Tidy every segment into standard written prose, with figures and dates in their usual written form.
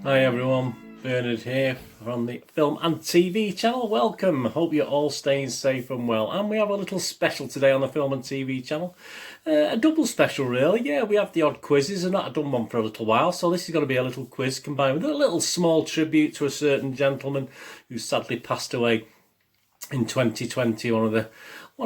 Hi everyone, Bernard here from the Film and TV channel. Welcome, hope you're all staying safe and well. And we have a little special today on the Film and TV channel. A double special really, yeah, we have the odd quizzes and I've done one for a little while. So this is going to be a little quiz combined with a little small tribute to a certain gentleman who sadly passed away in 2020, one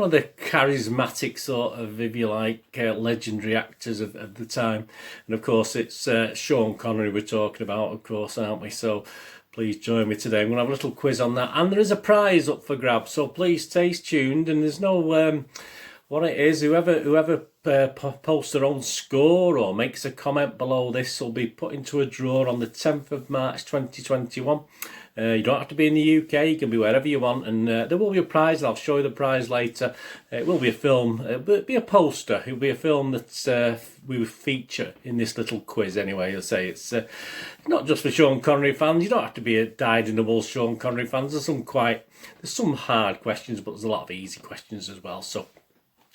of the charismatic sort of, if you like, legendary actors of the time. And of course it's Sean Connery we're talking about, of course, aren't we? So please join me today. I'm going to have a little quiz on that, and there is a prize up for grabs, so please stay tuned. And there's no what it is, whoever posts their own score or makes a comment below this will be put into a draw on the 10th of March 2021. You don't have to be in the UK, you can be wherever you want, and there will be a prize, and I'll show you the prize later. It will be a film, it'll be a poster, it'll be a film that we will feature in this little quiz anyway. I'll say it's not just for Sean Connery fans. You don't have to be a dyed-in-the-wool Sean Connery fans. There's some hard questions, but there's a lot of easy questions as well. So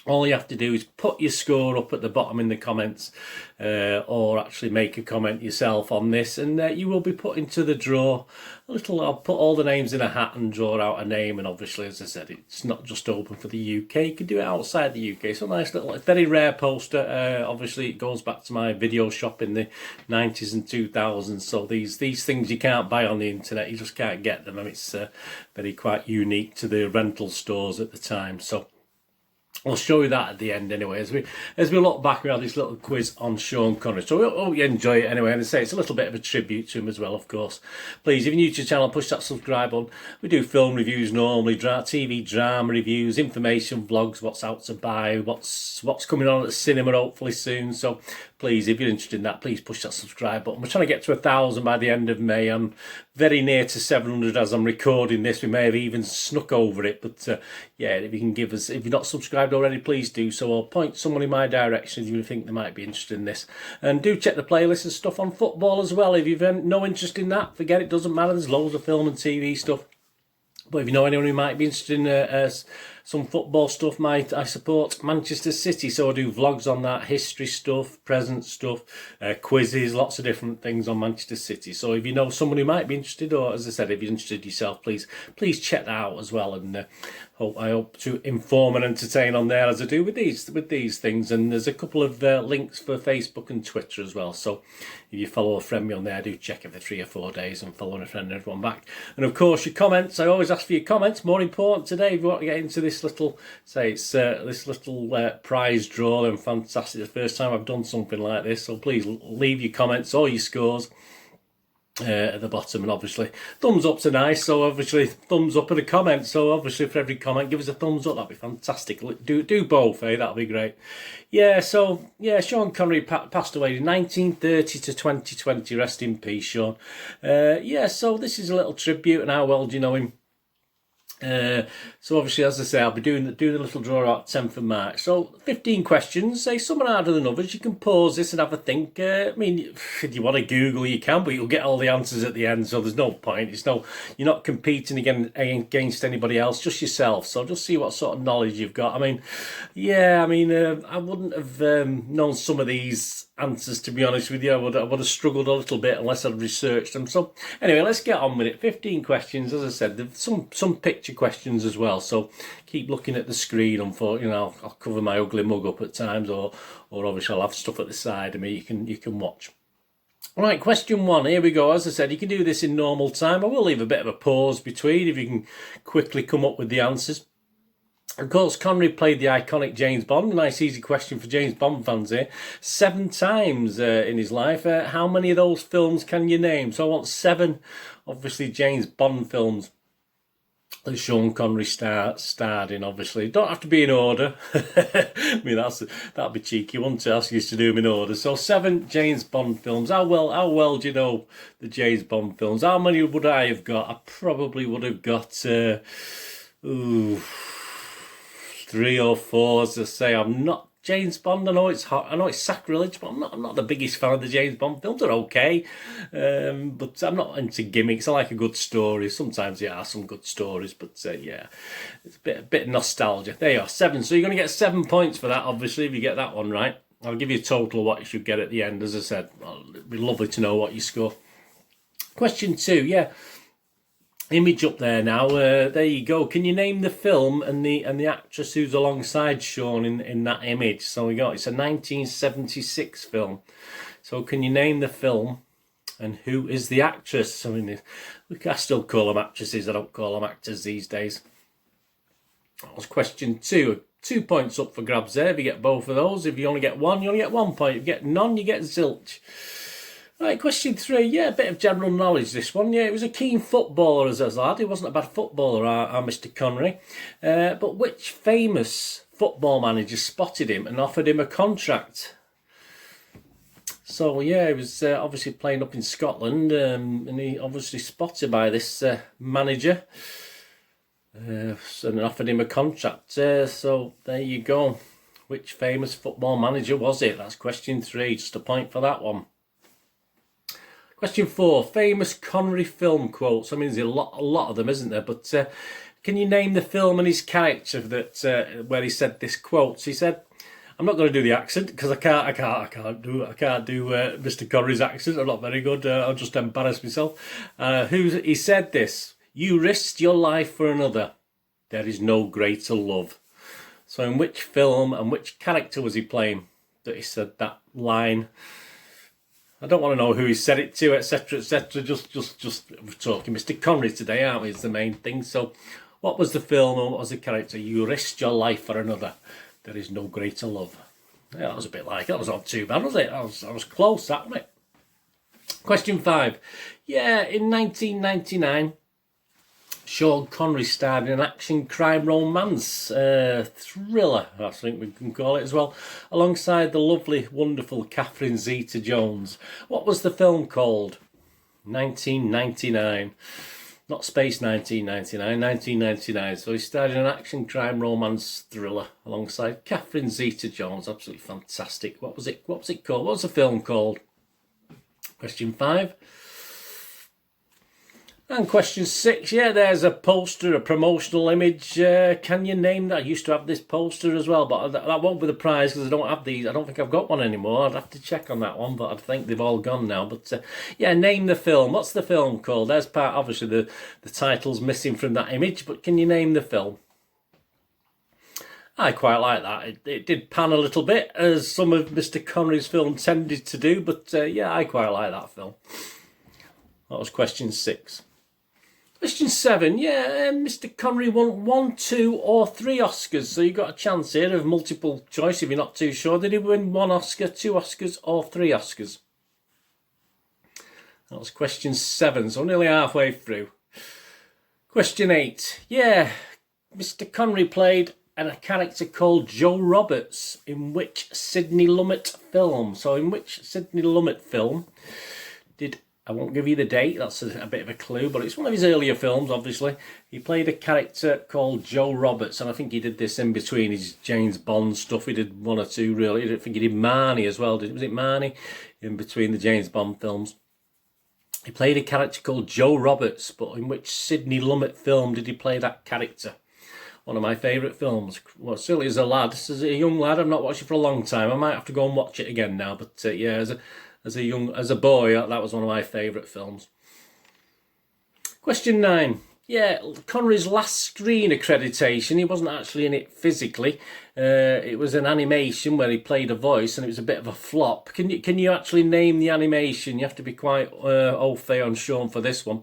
all you have to do is put your score up at the bottom in the comments, or actually make a comment yourself on this, and you will be put into the draw. I'll put all the names in a hat and draw out a name, and obviously, as I said, it's not just open for the UK, you can do it outside the UK. So a nice little, very rare poster. Obviously it goes back to my video shop in the 90s and 2000s, so these things you can't buy on the internet, you just can't get them, and it's very quite unique to the rental stores at the time. So I'll show you that at the end anyway. As we look back, we have this little quiz on Sean Connery. So we hope you enjoy it anyway. And I say it's a little bit of a tribute to him as well, of course. Please, if you're new to the channel, push that subscribe button. We do film reviews normally, TV drama reviews, information vlogs, what's out to buy, what's coming on at the cinema hopefully soon. So please, if you're interested in that, please push that subscribe button. We're trying to get to 1,000 by the end of May. I'm very near to 700 as I'm recording this. We may have even snuck over it, but yeah, if you can give us, if you're not subscribed already, please do so, or point someone in my direction if you think they might be interested in this. And do check the playlist and stuff on football as well. If you've no interest in that, forget it, doesn't matter. There's loads of film and TV stuff. But if you know anyone who might be interested in some football stuff, I support Manchester City, so I do vlogs on that, history stuff, present stuff, quizzes, lots of different things on Manchester City. So if you know someone who might be interested, or as I said, if you're interested yourself, please check that out as well. And I hope to inform and entertain on there as I do with these things. And there's a couple of links for Facebook and Twitter as well. So if you follow a friend me on there, do check every 3 or 4 days and follow a friend and everyone back. And of course your comments, I always ask for your comments. More important today, if you want to get into this little, this little prize draw, and fantastic, the first time I've done something like this. So please leave your comments or your scores at the bottom, and obviously thumbs up's are nice, so obviously thumbs up and a comment. So obviously for every comment, give us a thumbs up, that'd be fantastic. Do both, that'll be great. Yeah, so yeah, Sean Connery passed away in 1930 to 2020. Rest in peace, Sean. Yeah, so this is a little tribute, and how well do you know him? So obviously, as I say, I'll be doing the little draw out 10th of March. So 15 questions, say some are harder than others. You can pause this and have a think. I mean, if you want to Google, you can, but you'll get all the answers at the end, so there's no point. You're not competing against anybody else, just yourself. So just see what sort of knowledge you've got. I mean, yeah, I wouldn't have known some of these answers, to be honest with you. I would have struggled a little bit unless I'd researched them. So anyway, let's get on with it. 15 questions, as I said. There's some picture questions as well, so keep looking at the screen. Unfortunately, I'll cover my ugly mug up at times, or obviously I'll have stuff at the side of me you can watch. Right, question 1, here we go. As I said, you can do this in normal time. I will leave a bit of a pause between if you can quickly come up with the answers. Of course, Connery played the iconic James Bond. Nice easy question for James Bond fans here. 7 times in his life. How many of those films can you name? So I want 7, obviously, James Bond films that Sean Connery starred in, obviously. Don't have to be in order. I mean, that'd be cheeky, wouldn't it? Ask you to do them in order. So 7 James Bond films. How well do you know the James Bond films? How many would I have got? I probably would have got 3 or 4, as I say. I'm not James Bond. I know it's hot. I know it's sacrilege, but I'm not the biggest fan of the James Bond films. They're okay, but I'm not into gimmicks. I like a good story. Sometimes there are some good stories, but yeah, it's a bit of nostalgia. There you are, 7. So you're going to get 7 points for that, obviously, if you get that one right. I'll give you a total of what you should get at the end. As I said, it'd be lovely to know what you score. Question 2, yeah. Image up there now. There you go. Can you name the film and the actress who's alongside Sean in that image? So it's a 1976 film. So can you name the film and who is the actress? I mean, I still call them actresses. I don't call them actors these days. That was question 2. 2 points up for grabs there. If you get both of those, if you only get one, you only get 1 point. If you get none, you get zilch. Right, question 3. Yeah, a bit of general knowledge, this one. Yeah, he was a keen footballer as a lad. He wasn't a bad footballer, our Mr. Connery. But which famous football manager spotted him and offered him a contract? So, yeah, he was obviously playing up in Scotland, and he obviously spotted by this manager and offered him a contract. So, there you go. Which famous football manager was it? That's question 3. Just a point for that one. Question 4, famous Connery film quotes. I mean, there's a lot of them, isn't there? But can you name the film and his character that where he said this quote? He said, "I'm not going to do the accent because I can't do Mr. Connery's accent. I'm not very good. I'll just embarrass myself." He said this? "You risked your life for another. There is no greater love." So, in which film and which character was he playing that he said that line? I don't want to know who he said it to, etc., etc. Just we're talking Mr. Connery today, aren't we? Is the main thing. So, what was the film and what was the character? You risked your life for another. There is no greater love. Yeah, that was a bit like it. That was not too bad, was it? I was close, that wasn't it? Question 5. Yeah, in 1999, Sean Connery starred in an action crime romance thriller, I think we can call it as well, alongside the lovely, wonderful Catherine Zeta-Jones. What was the film called? 1999. Not Space 1999, 1999. So he starred in an action crime romance thriller alongside Catherine Zeta-Jones. Absolutely fantastic. What was it called? What was the film called? Question 5. And question 6, yeah, there's a poster, a promotional image. Can you name that? I used to have this poster as well, but that won't be the prize because I don't have these. I don't think I've got one anymore. I'd have to check on that one, but I think they've all gone now. But yeah, name the film. What's the film called? There's part, obviously, the title's missing from that image, but can you name the film? I quite like that. It did pan a little bit, as some of Mr. Connery's film tended to do, but yeah, I quite like that film. That was question 6. Question 7, yeah, Mr. Connery won 1, 2 or 3 Oscars, so you've got a chance here of multiple choice if you're not too sure. Did he win 1 Oscar, 2 Oscars or 3 Oscars? That was question 7, so nearly halfway through. Question 8, yeah, Mr. Connery played a character called Joe Roberts in which Sidney Lumet film? So in which Sidney Lumet film did... I won't give you the date, that's a bit of a clue, but it's one of his earlier films, obviously. He played a character called Joe Roberts, and I think he did this in between his James Bond stuff. He did 1 or 2, really. I think he did Marnie as well. Was it Marnie? In between the James Bond films. He played a character called Joe Roberts, but in which Sidney Lumet film did he play that character? One of my favourite films. Well, certainly as a lad, as a young lad, I've not watched it for a long time. I might have to go and watch it again now, but yeah, as a boy, that was one of my favourite films. Question 9. Yeah, Connery's last screen accreditation, he wasn't actually in it physically. It was an animation where he played a voice and it was a bit of a flop. Can you actually name the animation? You have to be quite au fait on Sean for this one.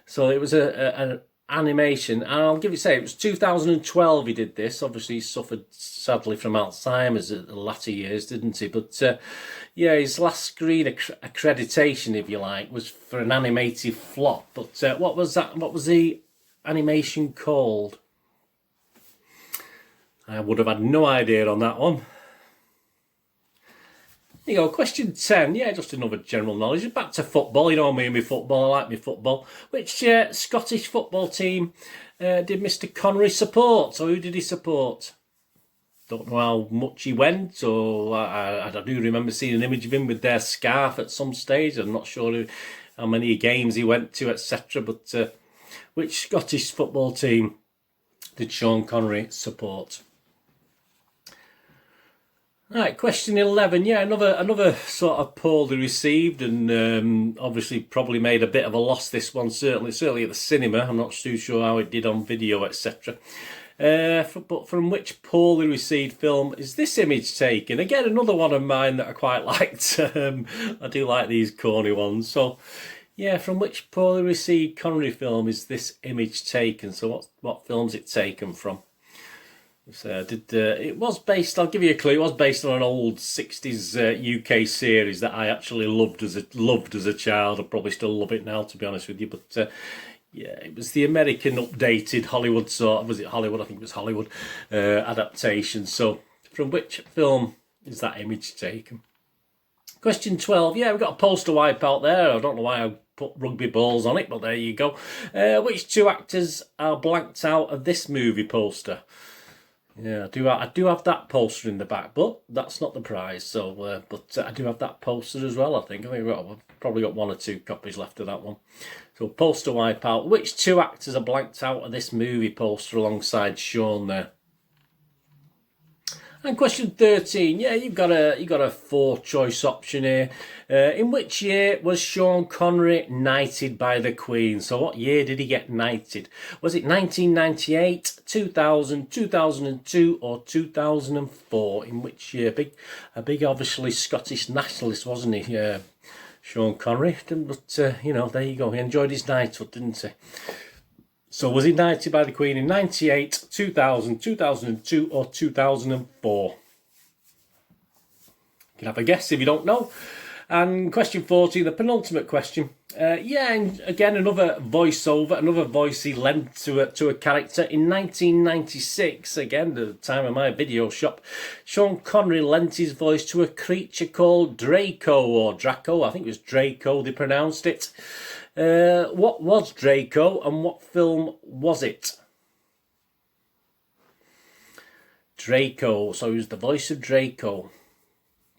So it was an animation, and I'll give you it was 2012 he did this. Obviously he suffered sadly from Alzheimer's at the latter years, didn't he? But yeah, his last screen accreditation, if you like, was for an animated flop. But what was that? What was the animation called? I would have had no idea on that one. There you go, question 10. Yeah, just another general knowledge. Back to football. You know me and my football. I like my football. Which Scottish football team did Mr. Connery support? So who did he support? Don't know how much he went, or I do remember seeing an image of him with their scarf at some stage. I'm not sure how many games he went to, etc. But which Scottish football team did Sean Connery support? Right, question 11. Yeah, another sort of poorly received, and obviously probably made a bit of a loss. This one certainly at the cinema. I'm not too sure how it did on video, etc. But from which poorly received film is this image taken? Again, another one of mine that I quite liked. I do like these corny ones. So, yeah, from which poorly received Connery film is this image taken? So, what film's it taken from? So it was based, I'll give you a clue, it was based on an old 60s UK series that I actually loved as a child. I probably still love it now, to be honest with you. But yeah, it was the American updated Hollywood sort of, was it Hollywood? I think it was Hollywood adaptation. So from which film is that image taken? Question 12. Yeah, we've got a poster wipe out there. I don't know why I put rugby balls on it, but there you go. Which two actors are blanked out of this movie poster? Yeah, I do have that poster in the back, but that's not the prize. So, but I do have that poster as well. I think I've probably got one or two copies left of that one. So, poster wipe out. Which two actors are blanked out of this movie poster alongside Sean there? And question 13, yeah, you've got a 4-choice option here. In which year was Sean Connery knighted by the Queen? So what year did he get knighted? Was it 1998, 2000, 2002 or 2004? In which year? A big obviously Scottish nationalist, wasn't he? Yeah, Sean Connery. But, you know, there you go. He enjoyed his knighthood, didn't he? So was he knighted by the Queen in 98, 2000, 2002 or 2004? You can have a guess if you don't know. And question 14, the penultimate question. Yeah, and again, another voiceover, another voice he lent to a character. In 1996, again, the time of my video shop, Sean Connery lent his voice to a creature called Draco, or Draco, I think it was Draco they pronounced it. What was Draco and what film was it? Draco, so he was the voice of Draco.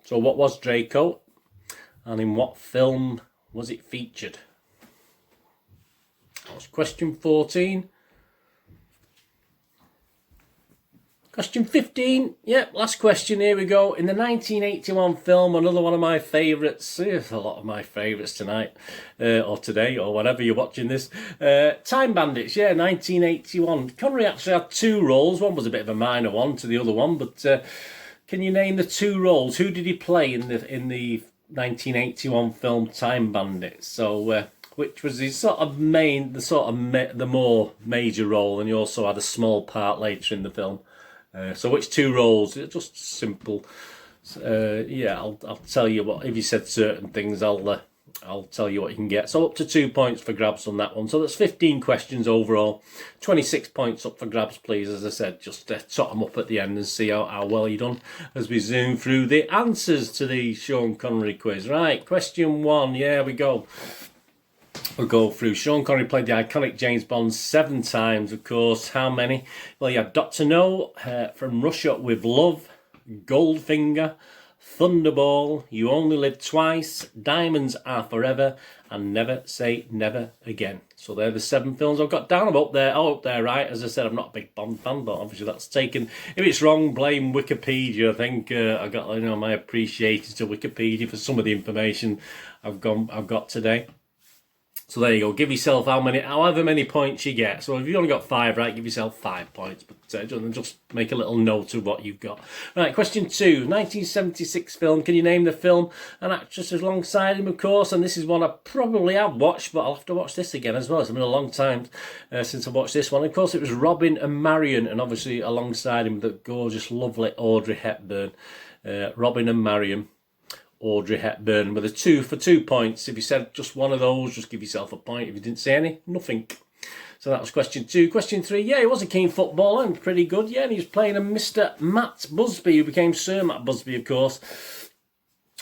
So what was Draco and in what film was it featured? That was question 14. Question 15, yep, last question, here we go. In the 1981 film, another one of my favourites, there's a lot of my favourites tonight, or today, or whenever you're watching this, Time Bandits, yeah, 1981. Connery actually had two roles, one was a bit of a minor one to the other one, but can you name the two roles? Who did he play in the 1981 film Time Bandits? So, which was his sort of the more major role, and he also had a small part later in the film. So which two roles? Just simple. Yeah, I'll tell you what. If you said certain things, I'll tell you what you can get. So up to 2 points for grabs on that one. So that's 15 questions overall. 26 points up for grabs, please. As I said, just tot them up at the end and see how well you've done as we zoom through the answers to the Sean Connery quiz. Right, question 1. Yeah, we go. We'll go through. Sean Connery played the iconic James Bond 7 times, of course. How many? Well, you have Dr. No, From Russia with Love, Goldfinger, Thunderball, You Only Live Twice, Diamonds Are Forever, and Never Say Never Again. So they're the 7 films I've got down. I'm up there, right? As I said, I'm not a big Bond fan, but obviously that's taken. If it's wrong, blame Wikipedia. I think I got my appreciation to Wikipedia for some of the information I've got today. So there you go. Give yourself however many points you get. So if you've only got 5 right, give yourself 5 points. But just make a little note of what you've got. Right, question 2. 1976 film. Can you name the film and actress alongside him, of course? And this is one I probably have watched, but I'll have to watch this again as well. It's been a long time since I watched this one. Of course, it was Robin and Marion, and obviously alongside him, the gorgeous, lovely Audrey Hepburn. Robin and Marion. Audrey Hepburn with a 2 for 2 points. If you said just one of those, just give yourself a point. If you didn't say any, nothing. So that was question 2. Question 3, yeah, he was a keen footballer and pretty good, yeah, and he was playing a Mr. Matt Busby, who became Sir Matt Busby, of course.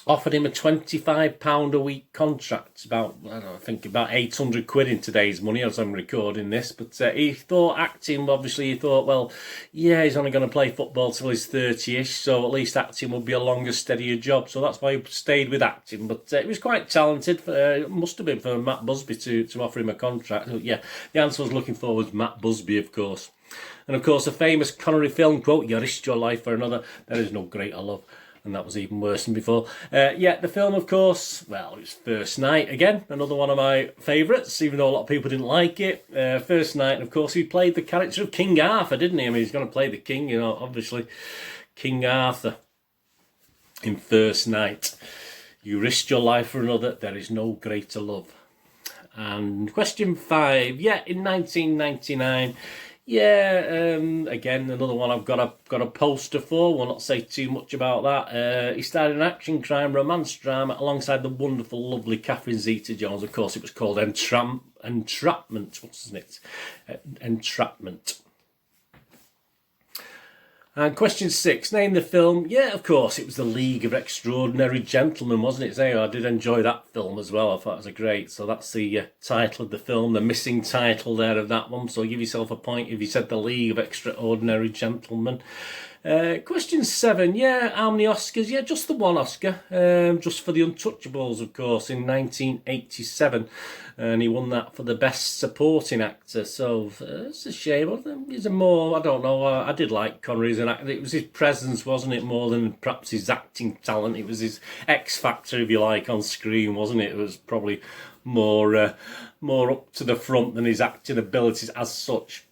Offered him a £25 a week contract, about 800 quid in today's money as I'm recording this. But he thought acting, obviously he thought, well, yeah, he's only going to play football till he's 30-ish, so at least acting would be a longer, steadier job. So that's why he stayed with acting. But he was quite talented. It must have been for Matt Busby to offer him a contract. So, yeah, the answer I was looking for was Matt Busby, of course. And of course, a famous Connery film quote, "You risked your life for another. There is no greater love and that was even worse than before. Yeah, the film, of course, well, it's First Night again, another one of my favourites, even though a lot of people didn't like it. First Night, and of course, he played the character of King Arthur, didn't he? I mean, he's going to play the king, you know, obviously, King Arthur in First Night. You risked your life for another, there is no greater love. And question 5, yeah, in 1999, yeah, again, another one I've got a poster for. Will not say too much about that. He starred in an action, crime, romance drama alongside the wonderful, lovely Catherine Zeta-Jones. Of course, it was called Entrapment, wasn't it? Entrapment. And question 6, name the film. Yeah, of course, it was The League of Extraordinary Gentlemen, wasn't it? So I did enjoy that film as well. I thought it was great. So that's the title of the film, the missing title there of that one. So give yourself a point if you said The League of Extraordinary Gentlemen. Question 7, yeah, how many Oscars? Yeah, just the one Oscar, just for The Untouchables, of course, in 1987. And he won that for the Best Supporting Actor. So it's a shame. He's a more, I don't know, I did like Connery as an actor. It was his presence, wasn't it, more than perhaps his acting talent. It was his X factor, if you like, on screen, wasn't it? It was probably more up to the front than his acting abilities as such.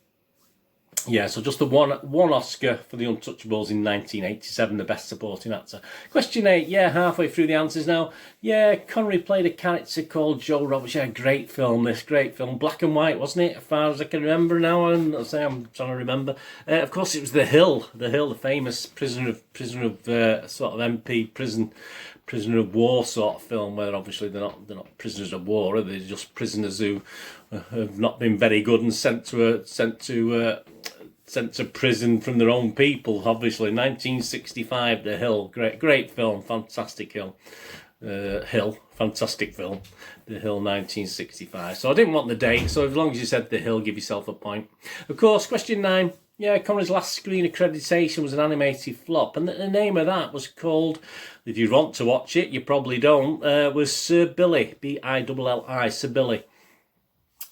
Yeah, so just the one Oscar for The Untouchables in 1987, the Best Supporting Actor. Question 8, yeah, halfway through the answers now. Yeah, Connery played a character called Joe Roberts. Yeah, great film, black and white, wasn't it? As far as I can remember now, and I'm trying to remember. Of course, it was The Hill, the famous prisoner of sort of MP prisoner of war sort of film, where obviously they're not prisoners of war, they're just prisoners who have not been very good and sent to prison from their own people. Obviously, 1965, The Hill, great film, fantastic film. Fantastic film, The Hill, 1965. So I didn't want the date, so as long as you said The Hill, give yourself a point. Of course, question 9. Yeah, Connery's last screen accreditation was an animated flop, and the name of that was called, if you want to watch it, you probably don't, was Sir Billy, Billi, Sir Billy,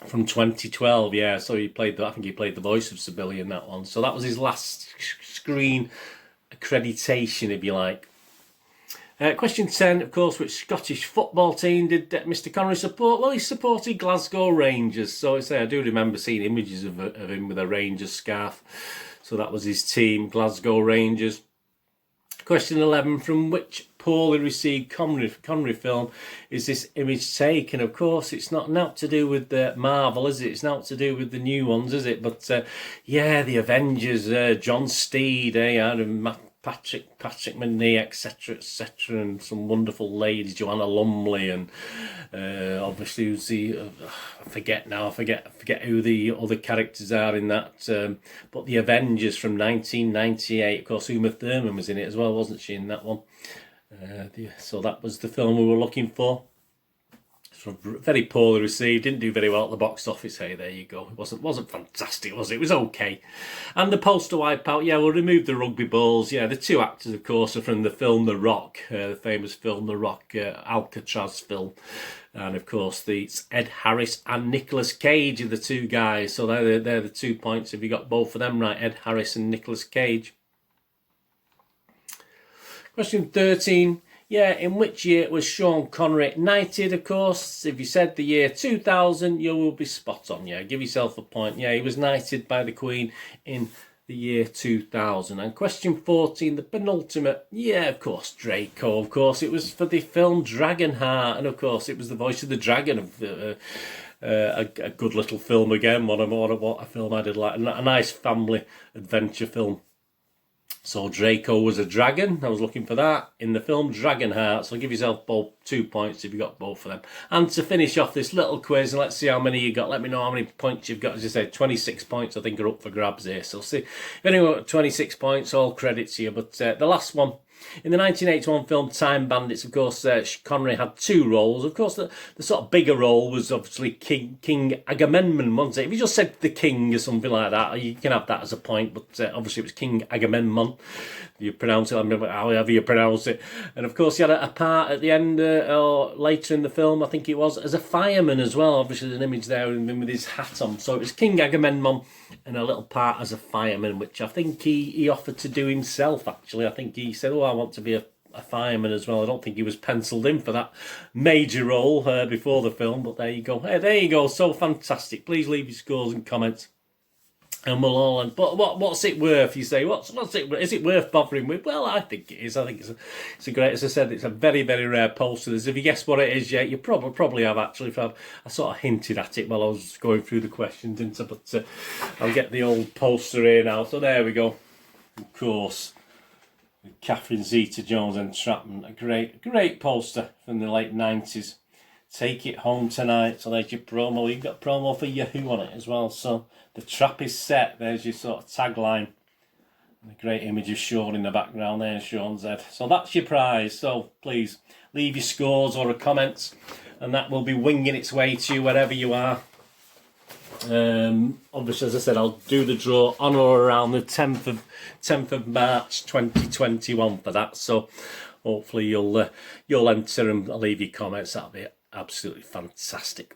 from 2012. Yeah, so I think he played the voice of Sir Billy in that one. So that was his last screen accreditation, if you like. Question 10, of course, which Scottish football team did Mr. Connery support? Well, he supported Glasgow Rangers. So I do remember seeing images of him with a Rangers scarf. So that was his team, Glasgow Rangers. Question 11, from which poorly received Connery film is this image taken? Of course, it's not to do with Marvel, is it? It's not to do with the new ones, is it? But yeah, the Avengers, John Steed, Patrick Macnee, etc., and some wonderful ladies, Joanna Lumley, and obviously who's I forget who the other characters are in that. But the Avengers from 1998, of course, Uma Thurman was in it as well, wasn't she, in that one? So that was the film we were looking for. So very poorly received, didn't do very well at the box office. Hey, there you go. It wasn't fantastic, was it? It was okay. And the poster wipeout, yeah, we'll remove the rugby balls. Yeah, the two actors, of course, are from the film The Rock, the famous film The Rock, Alcatraz film. And of course, it's Ed Harris and Nicolas Cage are the two guys. So they're the 2 points if you got both of them right, Ed Harris and Nicolas Cage. Question 13. Yeah, in which year was Sean Connery knighted? Of course, if you said the year 2000, you will be spot on. Yeah, give yourself a point. Yeah, he was knighted by the Queen in the year 2000. And question 14, the penultimate. Yeah, of course, Draco. Of course, it was for the film Dragonheart. And of course, it was the voice of the dragon of a good little film again. What a film I did like. A nice family adventure film. So Draco was a dragon. I was looking for that in the film Dragonheart. So give yourself both 2 points if you got both of them. And to finish off this little quiz, and let's see how many you got. Let me know how many points you've got. As I said, 26 points I think are up for grabs here. So see if anyone got 26 points, all credit to you. But the last one. In the 1981 film Time Bandits, of course, Connery had two roles. Of course, the sort of bigger role was obviously King Agamemnon, wasn't it? If you just said the King or something like that, you can have that as a point, but obviously it was King Agamemnon. You pronounce it, however you pronounce it. And of course, he had a part at the end, or later in the film, I think it was, as a fireman as well. Obviously, there's an image there of him with his hat on. So it was King Agamemnon and a little part as a fireman, which I think he offered to do himself, actually. I think he said, I want to be a fireman as well. I don't think he was penciled in for that major role before the film, but there you go. Hey, there you go. So fantastic. Please leave your scores and comments. And we'll all. But what's it worth? You say, what's it? Is it worth bothering with? Well, I think it is. I think it's a great. As I said, it's a very, very rare poster. If you guess what it is yet, you probably have actually. I sort of hinted at it while I was going through the questions, didn't I? But I'll get the old poster here now. So there we go. Of course, Catherine Zeta-Jones and Entrapment. A great poster from the late 90s. Take it home tonight. So there's your promo. You've got promo for Yahoo on it as well. So the trap is set. There's your sort of tagline. And a great image of Sean in the background there, Sean's head. So that's your prize. So please leave your scores or comments, and that will be winging its way to you wherever you are. Obviously, as I said, I'll do the draw on or around the 10th of March 2021 for that. So hopefully you'll enter and leave your comments. That'll be absolutely fantastic.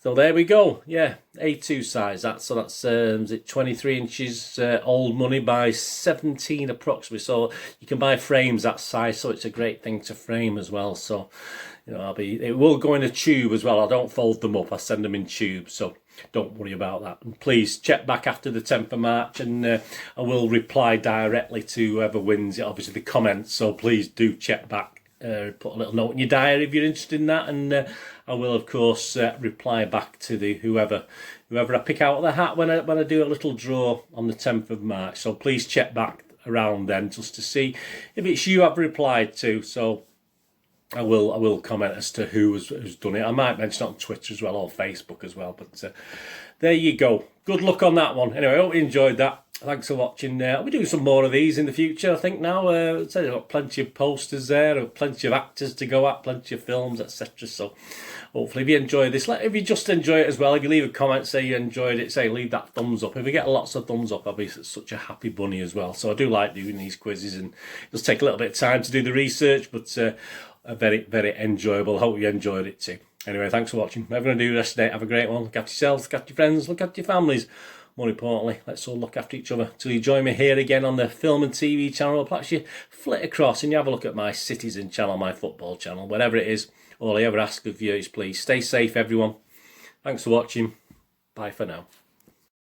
So there we go. Yeah, A2 size. That's 23 inches old money by 17 approximately. So you can buy frames that size. So it's a great thing to frame as well. So it will go in a tube as well. I don't fold them up. I send them in tubes. So don't worry about that. And please check back after the 10th of March, and I will reply directly to whoever wins it. Obviously the comments. So please do check back. Put a little note in your diary if you're interested in that, and I will of course reply back to the whoever I pick out of the hat when I do a little draw on the 10th of March. So please check back around then just to see if it's you I've replied to. So I will comment as to who's done it. I might mention it on Twitter as well, or Facebook as well. But there you go. Good luck on that one. Anyway, I hope you enjoyed that. Thanks for watching. I'll be doing some more of these in the future, I think now. I've got plenty of posters there, plenty of actors to go at, plenty of films, etc. So hopefully if you enjoy this, if you just enjoy it as well, if you leave a comment, say you enjoyed it, say leave that thumbs up. If we get lots of thumbs up, I'll be such a happy bunny as well. So I do like doing these quizzes, and it does take a little bit of time to do the research, but very, very enjoyable. I hope you enjoyed it too. Anyway, thanks for watching. Whatever you're going to do the rest of the day, have a great one. Look after yourselves, look after your friends, look after your families. More importantly, let's all look after each other. Till you join me here again on the film and TV channel, or perhaps you flit across and you have a look at my Citizen channel, my football channel, whatever it is. All I ever ask of you is please stay safe, everyone. Thanks for watching. Bye for now.